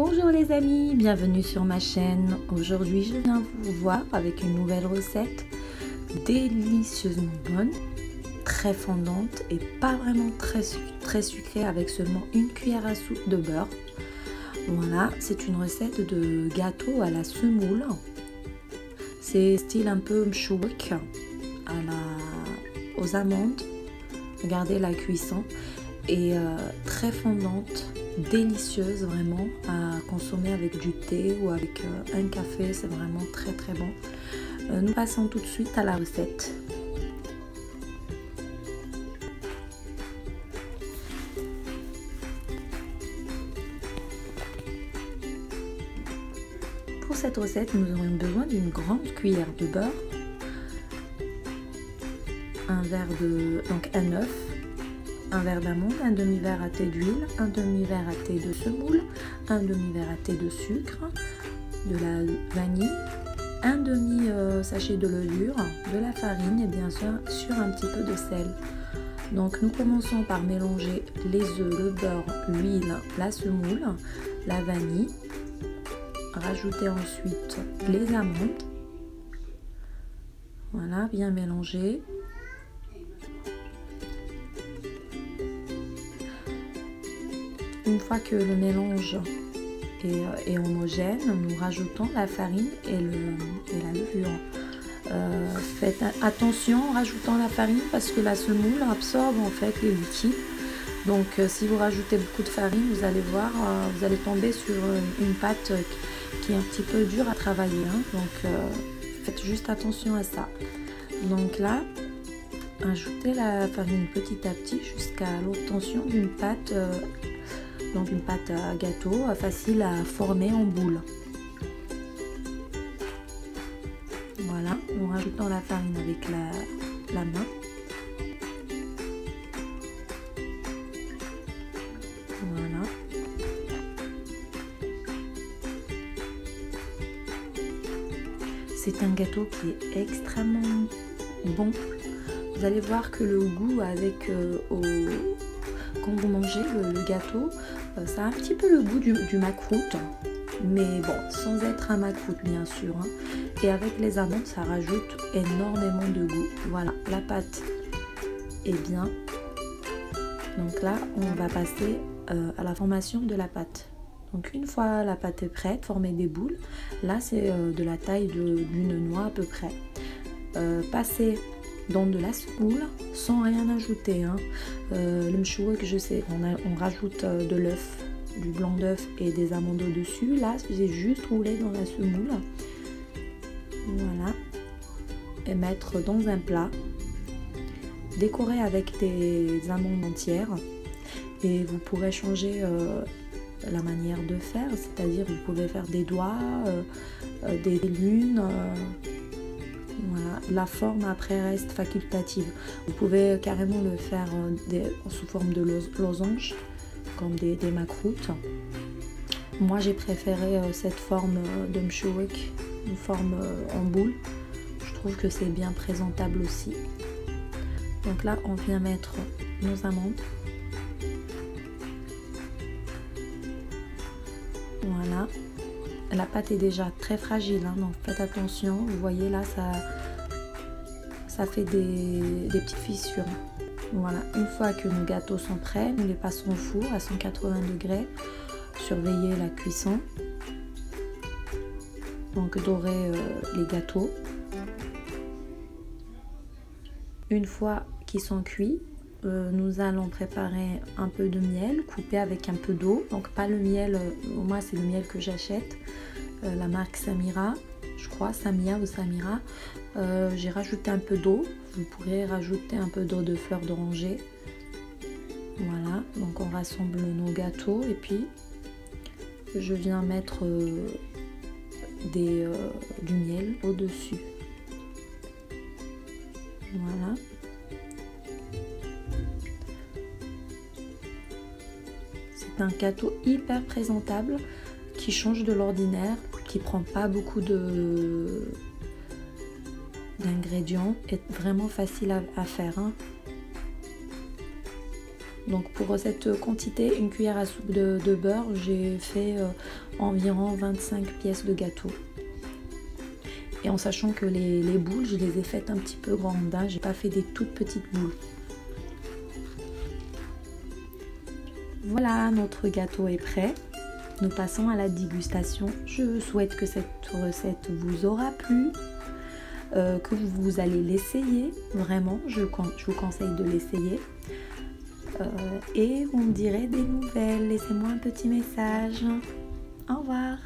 Bonjour les amis, bienvenue sur ma chaîne. Aujourd'hui je viens vous voir avec une nouvelle recette délicieusement bonne, très fondante et pas vraiment très sucrée, avec seulement une cuillère à soupe de beurre. Voilà, c'est une recette de gâteau à la semoule. C'est style un peu mchouk aux amandes. Regardez la cuisson et très fondante, délicieuse vraiment à consommer avec du thé ou avec un café, c'est vraiment très bon. Nous passons tout de suite à la recette. Pour cette recette, nous aurons besoin d'une grande cuillère de beurre, un œuf, un verre d'amande, un demi-verre à thé d'huile, un demi-verre à thé de semoule, un demi-verre à thé de sucre, de la vanille, un demi-sachet de levure, de la farine et bien sûr un petit peu de sel. Donc nous commençons par mélanger les œufs, le beurre, l'huile, la semoule, la vanille. Rajouter ensuite les amandes. Voilà, bien mélanger. Une fois que le mélange est homogène, nous rajoutons la farine et la levure. Faites attention en rajoutant la farine parce que la semoule absorbe en fait les liquides. Donc si vous rajoutez beaucoup de farine, vous allez voir, vous allez tomber sur une pâte qui est un petit peu dure à travailler. Donc faites juste attention à ça. Donc là, ajoutez la farine petit à petit jusqu'à l'obtention d'une pâte. Donc une pâte à gâteau facile à former en boule. Voilà, en rajoutant la farine avec la main. Voilà. C'est un gâteau qui est extrêmement bon. Vous allez voir que le goût quand vous mangez le gâteau, ça a un petit peu le goût du macroute, mais bon, sans être un macroute bien sûr. Et avec les amandes, ça rajoute énormément de goût. Voilà, la pâte est bien. Donc là, on va passer à la formation de la pâte. Donc une fois la pâte est prête, former des boules. Là, c'est de la taille d'une noix à peu près. Passer dans de la semoule sans rien ajouter. Le mchouk, je sais, on rajoute de l'œuf, du blanc d'œuf et des amandes au-dessus. Là, j'ai juste roulé dans la semoule. Voilà. Et mettre dans un plat. Décorer avec des amandes entières. Et vous pourrez changer la manière de faire, c'est-à-dire vous pouvez faire des doigts, des lunes. Voilà, la forme après reste facultative. Vous pouvez carrément le faire sous forme de losange, comme des macroutes. Moi j'ai préféré cette forme de mchouk, une forme en boule. Je trouve que c'est bien présentable aussi. Donc là on vient mettre nos amandes. Voilà. La pâte est déjà très fragile, donc faites attention. Vous voyez là, ça fait des petites fissures. Voilà, une fois que nos gâteaux sont prêts, nous les passons au four à 180 degrés. Surveillez la cuisson. Donc dorer les gâteaux. Une fois qu'ils sont cuits, nous allons préparer un peu de miel coupé avec un peu d'eau. Donc pas le miel, moi c'est le miel que j'achète, la marque Samira, je crois, Samia ou Samira. J'ai rajouté un peu d'eau. Vous pourrez rajouter un peu d'eau de fleur d'oranger. Voilà, donc on rassemble nos gâteaux et puis je viens mettre du miel au-dessus. Voilà. C'est un gâteau hyper présentable qui change de l'ordinaire, qui prend pas beaucoup d'ingrédients, est vraiment facile à faire. Donc pour cette quantité, une cuillère à soupe de beurre, j'ai fait environ 25 pièces de gâteau. Et en sachant que les boules, je les ai faites un petit peu grandes, hein, j'ai pas fait des toutes petites boules. Voilà, notre gâteau est prêt. Nous passons à la dégustation. Je souhaite que cette recette vous aura plu, que vous allez l'essayer. Vraiment, je vous conseille de l'essayer. Et vous me direz des nouvelles. Laissez-moi un petit message. Au revoir.